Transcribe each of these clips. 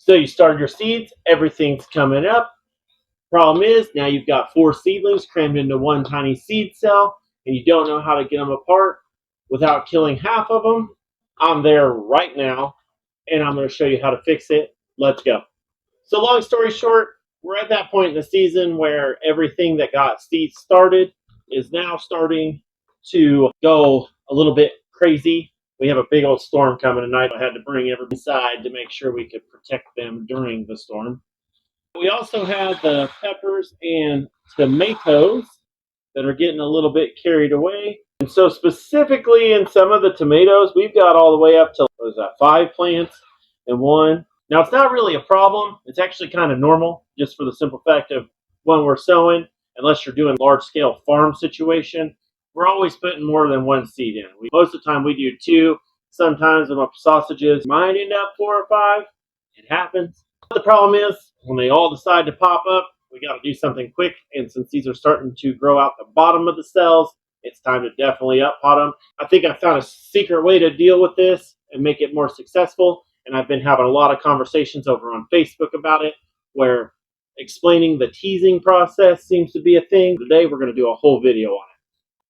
So you started your seeds, everything's coming up. Problem is, now you've got 4 seedlings crammed into one tiny seed cell, and you don't know how to get them apart without killing half of them. I'm there right now, and I'm going to show you how to fix it. Let's go. So long story short, we're at that point in the season where everything that got seeds started is now starting to go a little bit crazy. We have a big old storm coming tonight. I had to bring everyone inside to make sure we could protect them during the storm. We also have the peppers and tomatoes that are getting a little bit carried away. And so specifically in some of the tomatoes, we've got all the way up to, what is that, 5 plants and 1. Now, it's not really a problem. It's actually kind of normal, just for the simple fact of when we're sowing, unless you're doing large-scale farm situation, we're always putting more than 1 seed in. Most of the time, we do 2. Sometimes with sausages, might end up 4 or 5. It happens. But the problem is, when they all decide to pop up, we got to do something quick. And since these are starting to grow out the bottom of the cells, it's time to definitely up pot them. I think I found a secret way to deal with this and make it more successful. And I've been having a lot of conversations over on Facebook about it, where explaining the teasing process seems to be a thing. Today, we're going to do a whole video on it.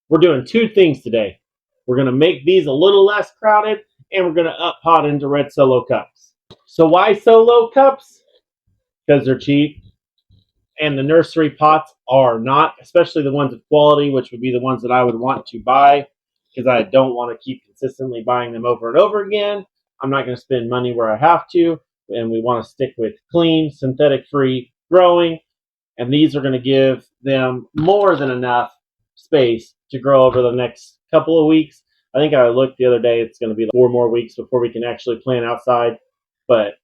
We're doing 2 things today. We're going to make these a little less crowded, and we're going to up pot into red solo cups. So why solo cups? Because they're cheap. And the nursery pots are not, especially the ones of quality, which would be the ones that I would want to buy, because I don't want to keep consistently buying them over and over again. I'm not going to spend money where I have to, and we want to stick with clean, synthetic-free growing, and these are going to give them more than enough space to grow over the next couple of weeks. I think I looked the other day, it's going to be 4 more weeks before we can actually plant outside, but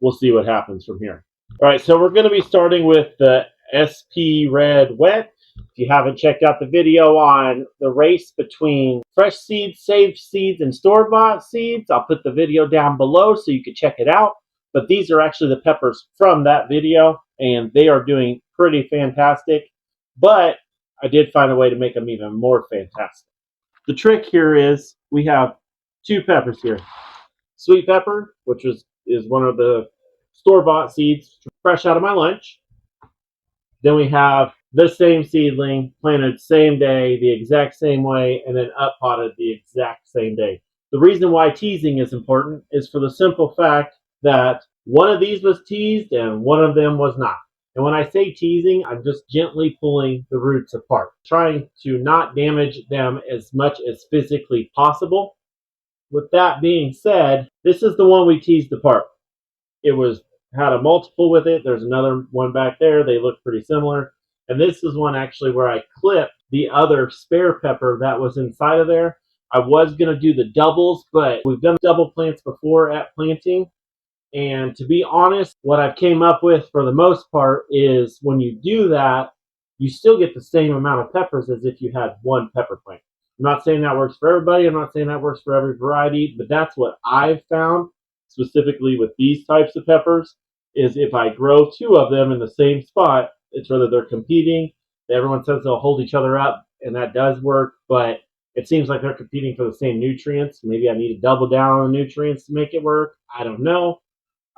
we'll see what happens from here. All right, so we're going to be starting with the SP Red Wet. If you haven't checked out the video on the race between fresh seeds, saved seeds, and store-bought seeds, I'll put the video down below so you can check it out. But these are actually the peppers from that video, and they are doing pretty fantastic. But I did find a way to make them even more fantastic. The trick here is we have 2 peppers here. Sweet pepper, which is one of the store-bought seeds, fresh out of my lunch. Then we have the same seedling, planted same day, the exact same way, and then up potted the exact same day. The reason why teasing is important is for the simple fact that one of these was teased and one of them was not. And when I say teasing, I'm just gently pulling the roots apart, trying to not damage them as much as physically possible. With that being said, this is the one we teased apart. It had a multiple with it. There's another one back there. They look pretty similar. And this is one actually where I clipped the other spare pepper that was inside of there. I was going to do the doubles, but we've done double plants before at planting. And to be honest, what I've came up with for the most part is when you do that, you still get the same amount of peppers as if you had 1 pepper plant. I'm not saying that works for everybody. I'm not saying that works for every variety, but that's what I've found specifically with these types of peppers, is if I grow 2 of them in the same spot, it's whether they're competing. Everyone says they'll hold each other up, and that does work, but it seems like they're competing for the same nutrients. Maybe I need to double down on the nutrients to make it work. I don't know.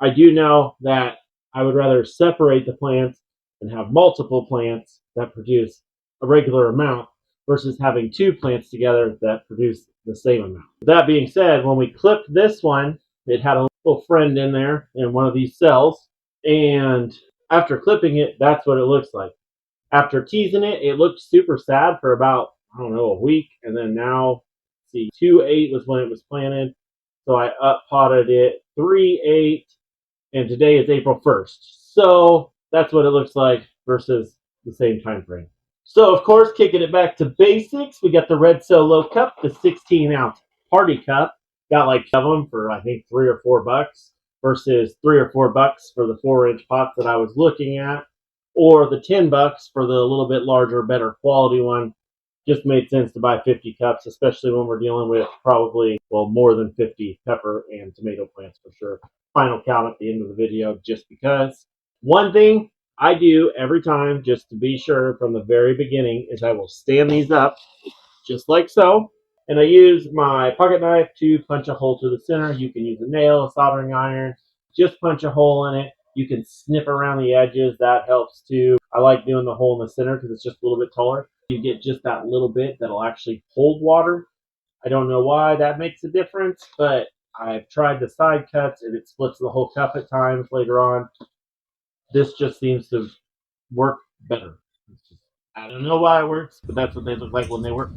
I do know that I would rather separate the plants and have multiple plants that produce a regular amount versus having 2 plants together that produce the same amount. That being said, when we clipped this one, it had a little friend in there in one of these cells, and after clipping it, that's what it looks like. After teasing it, it looked super sad for about, I don't know, a week, and then now, see, 2/8 was when it was planted, so I up potted it 3/8, and today is April 1st. So that's what it looks like versus the same time frame. So, of course, kicking it back to basics, we got the red solo cup, the 16-ounce party cup. Got like 7 of them for, I think, $3 or $4 versus $3 or $4 for the 4-inch pots that I was looking at, or the $10 for the little bit larger, better quality one. Just made sense to buy 50 cups, especially when we're dealing with probably, well, more than 50 pepper and tomato plants for sure. Final count at the end of the video, just because. One thing I do every time, just to be sure from the very beginning, is I will stand these up just like so. And I use my pocket knife to punch a hole through the center. You can use a nail, a soldering iron, just punch a hole in it. You can snip around the edges. That helps too. I like doing the hole in the center because it's just a little bit taller. You get just that little bit that'll actually hold water. I don't know why that makes a difference, but I've tried the side cuts and it splits the whole cup at times later on. This just seems to work better. I don't know why it works, but that's what they look like when they work.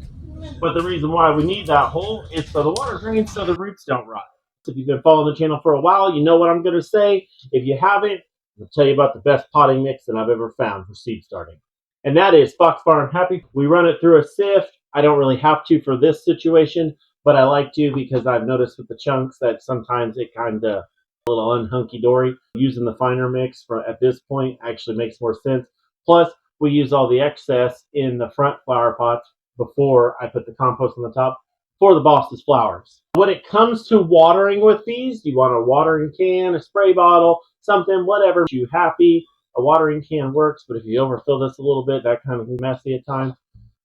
But the reason why we need that hole is so the water drains so the roots don't rot. If you've been following the channel for a while, you know what I'm going to say. If you haven't, I'll tell you about the best potting mix that I've ever found for seed starting. And that is Fox Farm Happy. We run it through a sift. I don't really have to for this situation, but I like to because I've noticed with the chunks that sometimes it kind of a little unhunky-dory. Using the finer mix for at this point actually makes more sense. Plus, we use all the excess in the front flower pots before I put the compost on the top for the boss's flowers. When it comes to watering with these, you want a watering can, a spray bottle, something, whatever makes you happy. A watering can works, but if you overfill this a little bit, that kind of messy at times.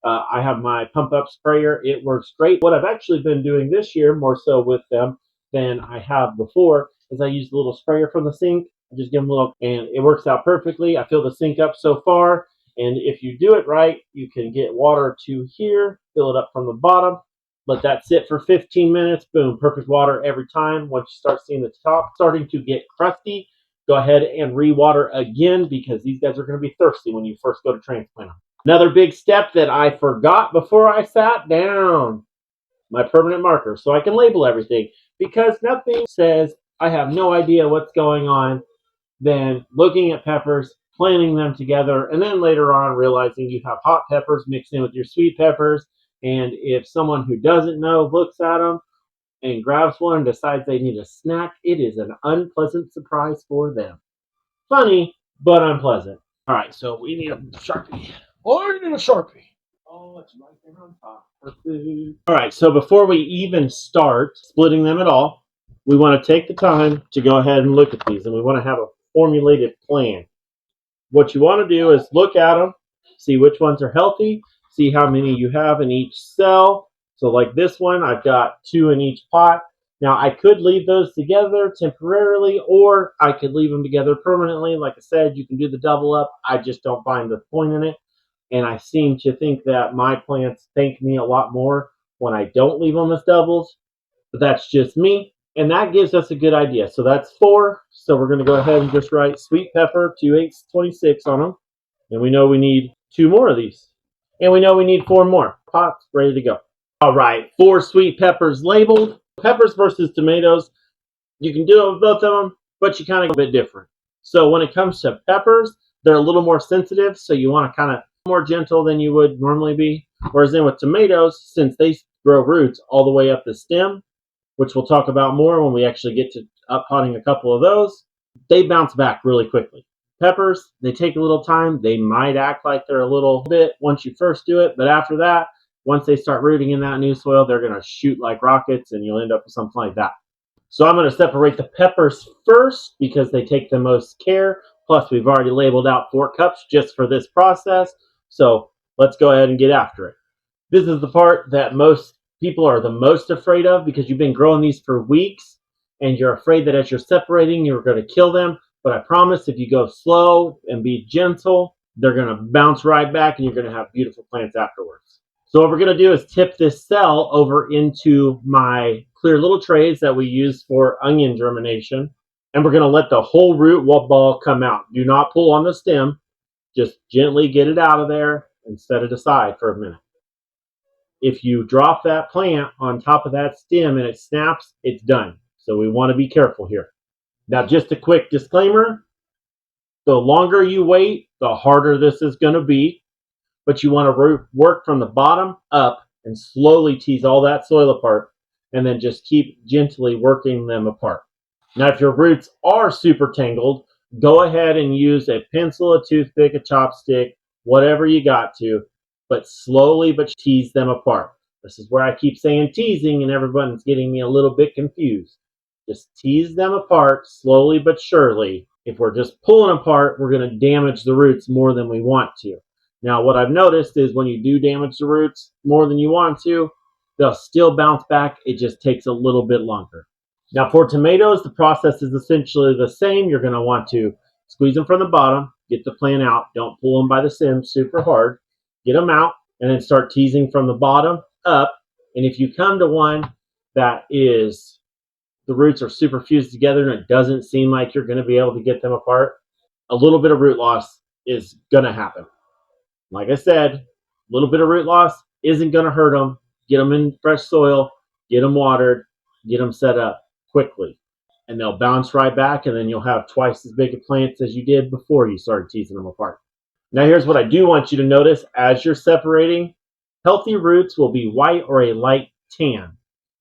I have my pump up sprayer. It works great. What I've actually been doing this year, more so with them than I have before, is I use the little sprayer from the sink. I just give them a little, and it works out perfectly. I fill the sink up so far, and if you do it right, you can get water to here, fill it up from the bottom, let that sit for 15 minutes. Boom, perfect water every time. Once you start seeing the top starting to get crusty, go ahead and re-water again because these guys are going to be thirsty when you first go to transplant them. Another big step that I forgot before I sat down, my permanent marker, so I can label everything, because nothing says I have no idea what's going on than looking at peppers, planting them together, and then later on realizing you have hot peppers mixed in with your sweet peppers, and if someone who doesn't know looks at them and grabs one and decides they need a snack, it is an unpleasant surprise for them. Funny, but unpleasant. All right, so we need a Sharpie. Or you need a Sharpie. Oh, it's right there on top. Perfect. All right, so before we even start splitting them at all, we want to take the time to go ahead and look at these, and we want to have a formulated plan. What you want to do is look at them, see which ones are healthy, see how many you have in each cell. So like this one, I've got 2 in each pot. Now, I could leave those together temporarily, or I could leave them together permanently. Like I said, you can do the double up. I just don't find the point in it. And I seem to think that my plants thank me a lot more when I don't leave them as doubles. But that's just me. And that gives us a good idea. So that's 4. So we're going to go ahead and just write sweet pepper 2/826 on them. And we know we need 2 more of these. And we know we need 4 more. Pots ready to go. All right, 4 sweet peppers labeled. Peppers versus tomatoes. You can do it with both of them, but you kind of go a bit different. So when it comes to peppers, they're a little more sensitive. So you want to kind of more gentle than you would normally be. Whereas then with tomatoes, since they grow roots all the way up the stem, which we'll talk about more when we actually get to up potting a couple of those, they bounce back really quickly. Peppers, they take a little time. They might act like they're a little bit once you first do it, but after that, once they start rooting in that new soil, they're going to shoot like rockets, and you'll end up with something like that. So I'm going to separate the peppers first because they take the most care. Plus, we've already labeled out 4 cups just for this process. So let's go ahead and get after it. This is the part that most people are the most afraid of because you've been growing these for weeks and you're afraid that as you're separating, you're going to kill them. But I promise if you go slow and be gentle, they're going to bounce right back and you're going to have beautiful plants afterwards. So what we're going to do is tip this cell over into my clear little trays that we use for onion germination. And we're going to let the whole root ball come out. Do not pull on the stem. Just gently get it out of there and set it aside for a minute. If you drop that plant on top of that stem and it snaps, it's done. So we want to be careful here. Now, just a quick disclaimer. The longer you wait, the harder this is going to be. But you want to work from the bottom up and slowly tease all that soil apart and then just keep gently working them apart. Now, if your roots are super tangled, go ahead and use a pencil, a toothpick, a chopstick, whatever you got to, but slowly but tease them apart. This is where I keep saying teasing and everyone's getting me a little bit confused. Just tease them apart slowly but surely. If we're just pulling apart, we're going to damage the roots more than we want to. Now, what I've noticed is when you do damage the roots more than you want to, they'll still bounce back. It just takes a little bit longer. Now for tomatoes, the process is essentially the same. You're going to want to squeeze them from the bottom, get the plant out. Don't pull them by the stem super hard. Get them out and then start teasing from the bottom up. And if you come to one that is, the roots are super fused together and it doesn't seem like you're going to be able to get them apart, a little bit of root loss is going to happen. Like I said, a little bit of root loss isn't going to hurt them. Get them in fresh soil, get them watered, get them set up quickly. And they'll bounce right back, and then you'll have twice as big of plants as you did before you started teasing them apart. Now here's what I do want you to notice as you're separating. Healthy roots will be white or a light tan.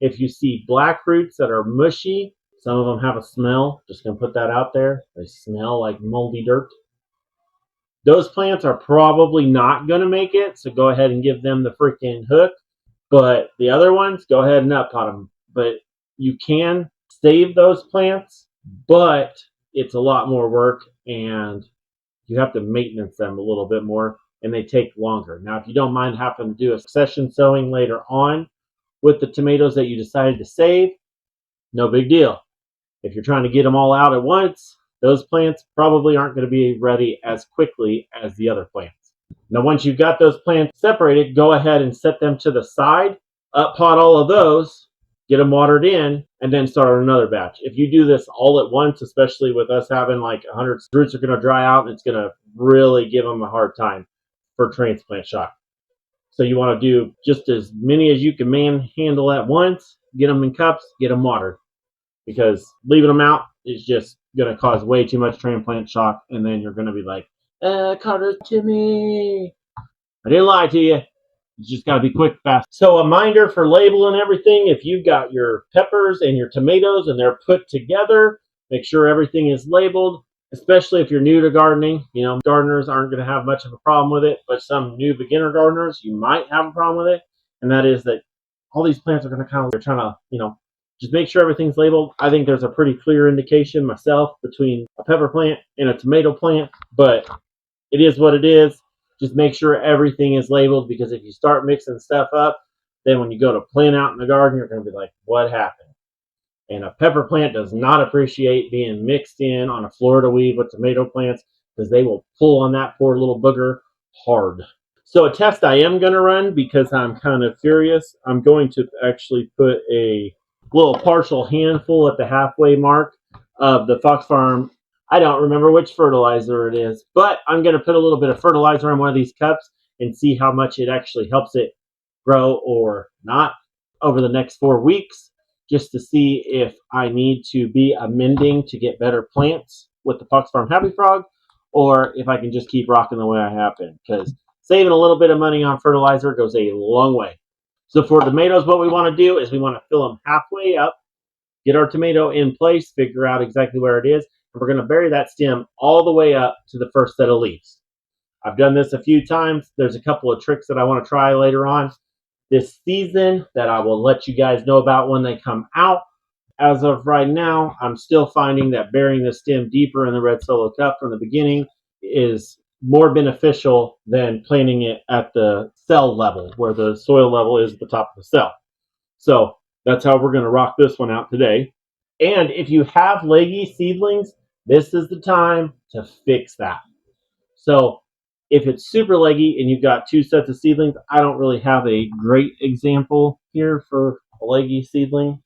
If you see black roots that are mushy, some of them have a smell. Just going to put that out there. They smell like moldy dirt. Those plants are probably not going to make it, so go ahead and give them the freaking hook. But the other ones, go ahead and up pot them. But you can save those plants, but it's a lot more work, and you have to maintenance them a little bit more, and they take longer. Now, if you don't mind having to do a succession sowing later on with the tomatoes that you decided to save, no big deal. If you're trying to get them all out at once, those plants probably aren't going to be ready as quickly as the other plants. Now, once you've got those plants separated, go ahead and set them to the side, up pot all of those, get them watered in, and then start on another batch. If you do this all at once, especially with us having like 100, roots are going to dry out and it's going to really give them a hard time for transplant shock. So you want to do just as many as you can manhandle at once, get them in cups, get them watered. Because leaving them out is just going to cause way too much transplant shock, and then you're going to be like, Carter, to me. I didn't lie to you. You just got to be quick, fast. So a reminder for labeling everything. If you've got your peppers and your tomatoes and they're put together, make sure everything is labeled, especially if you're new to gardening. You know, gardeners aren't going to have much of a problem with it, but some new beginner gardeners, you might have a problem with it. And that is that all these plants are going to kind of, they're trying to, just make sure everything's labeled. I think there's a pretty clear indication myself between a pepper plant and a tomato plant, but it is what it is. Just make sure everything is labeled, because if you start mixing stuff up, then when you go to plant out in the garden, you're going to be like, what happened? And a pepper plant does not appreciate being mixed in on a Florida weed with tomato plants, because they will pull on that poor little booger hard. So a test I am going to run, because I'm kind of furious, I'm going to actually put a little partial handful at the halfway mark of the Fox Farm. I don't remember which fertilizer it is, but I'm going to put a little bit of fertilizer in one of these cups and see how much it actually helps it grow or not over the next 4 weeks, just to see if I need to be amending to get better plants with the Fox Farm Happy Frog, or if I can just keep rocking the way I have been, because saving a little bit of money on fertilizer goes a long way. So for tomatoes, what we want to do is we want to fill them halfway up, get our tomato in place, figure out exactly where it is, and we're going to bury that stem all the way up to the first set of leaves. I've done this a few times. There's a couple of tricks that I want to try later on this season that I will let you guys know about when they come out. As of right now, I'm still finding that burying the stem deeper in the red solo cup from the beginning is more beneficial than planting it at the cell level, where the soil level is at the top of the cell. So that's how we're going to rock this one out today. And if you have leggy seedlings, this is the time to fix that. So if it's super leggy and you've got 2 sets of seedlings, I don't really have a great example here for a leggy seedling.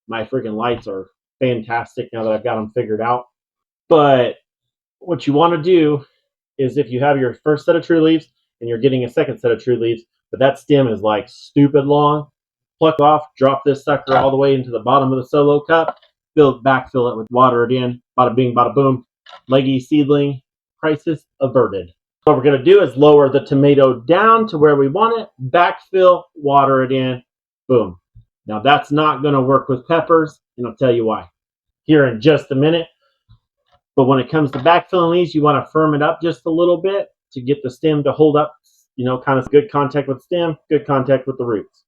My freaking lights are fantastic now that I've got them figured out. But what you want to do is, if you have your first set of true leaves and you're getting a second set of true leaves, but that stem is like stupid long, pluck off, drop this sucker all the way into the bottom of the solo cup, backfill it with water it in, bada bing, bada boom, leggy seedling, crisis averted. What we're going to do is lower the tomato down to where we want it, backfill, water it in, boom. Now that's not going to work with peppers, and I'll tell you why here in just a minute. But when it comes to backfilling these, you want to firm it up just a little bit to get the stem to hold up, kind of good contact with the stem, good contact with the roots.